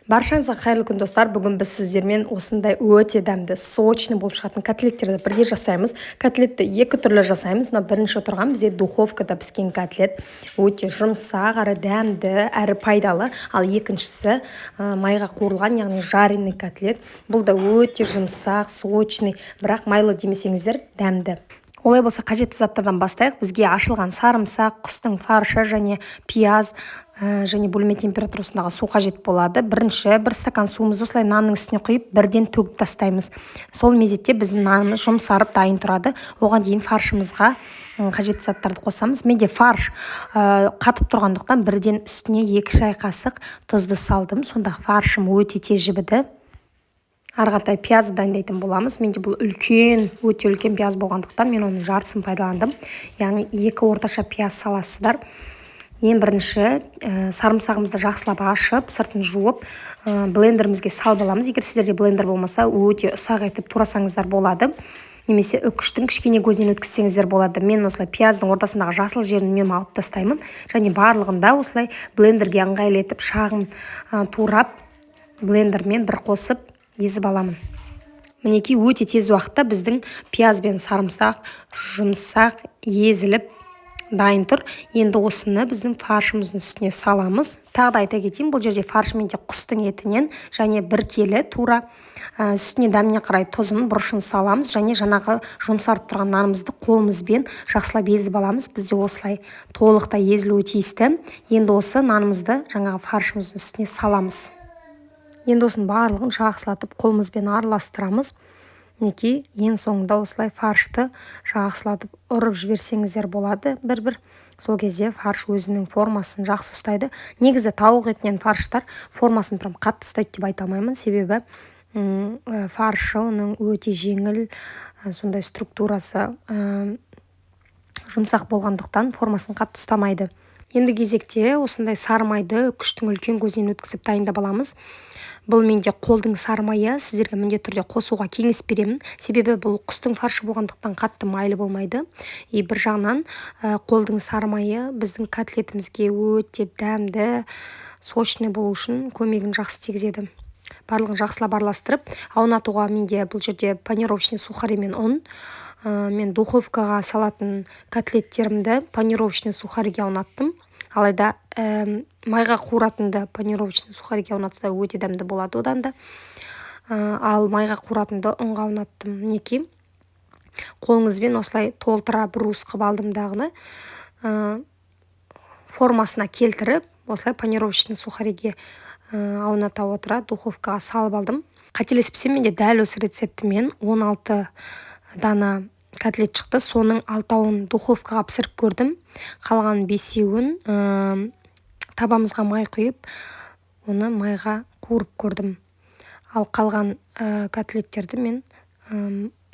Баршаңызға қайырлы күн достар. Бүгін біз сіздермен осындай өте дәмді, сочный болып шығатын котлеттерді бірге жасаймыз. Котлетті екі түрлі жасаймыз. Мына бірінші тұрған бізде духовкада піскен котлет. Өте жұмсақ, әрі дәмді, әрі пайдалы. Ал екіншісі майға қуырылған, яғни жареный котлет. Бұл да өте жұмсақ, сочный, бірақ майлы демесеңіздер, дәмді. Олай болса, қажетті заттардан бастайық. Бізге ашылған сарымсақ, құстың фаршы және пияз және бөлме температурасындағы су қажет болады. Бірінші бір стакан суымызды осылай нанның үстіне құйып, бірден төгіп тастаймыз. Сол мезетте біздің нанымыз жұмсарып дайын тұрады. Оған дейін фаршымызға қажетті заттарды қосамыз. Менде фарш қатып тұрғандықтан бірден үстіне 2 шай қасық тұзды салдым. Сонда фаршым өте тез жібіді. Арғатай пиязды дайындайтын боламыз. Менде бұл өте үлкен пияз болғандықтан мен оның жартысын пайдаландым. Яғни 2 орташа пияз саласыздар. Ең бірінші сарымсағымызды жақсылап ашып, сыртын жуып, блендерімізге салып аламыз. Егер сіздерде блендер болмаса, өте ұсақ етіп турасаңыздар болады. Немесе үкіштің кішкене көзінен өткізсеңіздер болады. Мен осылай пияздың ортасындағы жасыл жерін мен алып тастаймын. Және барлығында осылай блендерге ыңғайлы етіп, шағын турап, блендермен бір қосып езіп аламын. Мінекей өте тез уақытта біздің пияз бен сарымсақ жұмсақ езіліп дайын тұр. Енді осыны біздің фаршымыздың үстіне саламыз. Тағы да айта кетейін, бұл жерде фарш менде құстың етінен және 1 келі тура үстіне дәміне қарай тұзын, бұрышын саламыз және жаңағы жұмсарып тұрған нанымызды қолымызбен жақсылап езіп аламыз. Бізде осылай толықтай езілуі тиісті. Енді осы нанымызды жаңағы фаршымыздың үстіне саламыз. Енді осының барлығын жақсылатып қолымызбен араластырамыз. Мінекей ең соңында осылай фаршты жақсылатып ұрып жіберсеңіздер болады. Бір сол кезде фарш өзінің формасын жақсы ұстайды. Негізі тауық етінен фарштар формасын прям қатты ұстайды деп айта алмаймын. Себебі фаршы оның өте жеңіл, сондай структурасы жұмсақ болғандықтан формасын қатты ұстамайды. Енді кезекте осындай сары майды үкіштің үлкен көзінен өткізіп дайындап аламыз. Бұл менде қолдың сары майы, сіздерге міндетті түрде қосуға кеңес беремін. Себебі бұл құстың фаршы болғандықтан қатты майлы болмайды. Бір жағынан қолдың сары майы біздің котлетімізге өте дәмді, сочный болу үшін көмегін жақсы тигізеді. Барлығын жақсылап араластырып, аунатуға менде бұл жерде панировочный сухари мен ұн. Мен духовкаға салатын котлеттерімді панировочный сухариге аунаттым. Алайда майға қуыратынды панировочный сухариге аунатса өте дәмді болады одан да. Ал майға қуыратынды ұнға аунаттым. Мінекей қолыңызбен осылай толтыра бір уыс қып алдым дағыны. Формасына келтіріп, осылай панировочный сухариге ауната отыра духовкаға салып алдым. Қателеспесем, менде дәл осы рецептімен 16 дана котлет шықты. Соның 6-ын духовкаға пісіріп көрдім. Қалған 5-еуін табамызға май құйып, оны майға қуырып көрдім. Ал қалған котлеттерді мен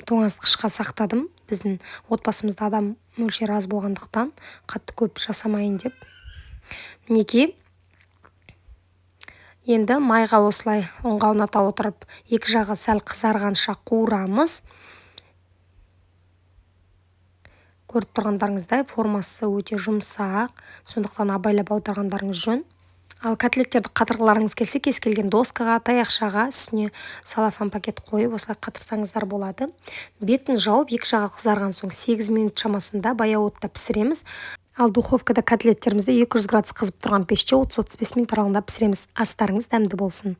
тоңазытқышқа сақтадым. Біздің отбасымызда адам мөлшері аз болғандықтан қатты көп жасамайын деп. Мінекей енді майға осылай ұнға ауната отырып, екі жағы сәл қызарғанша қуырамыз. Көріп тұрғандарыңыздай формасы өте жұмсақ, сондықтан абайлап аударғандарыңыз жөн. Ал котлеттерді қатырғыларыңыз келсе, кез келген доскаға, таяқшаға үстіне салафан пакет қойып, осылай қатырсаңыздар болады. Бетін жауып, екі жағы қызарған соң 8 минут шамасында баяу отта пісіреміз. Ал духовкада котлеттерімізді 200 градус қызып тұрған пеште 30-35 минут аралығында пісіреміз. Астарыңыз дәмді болсын.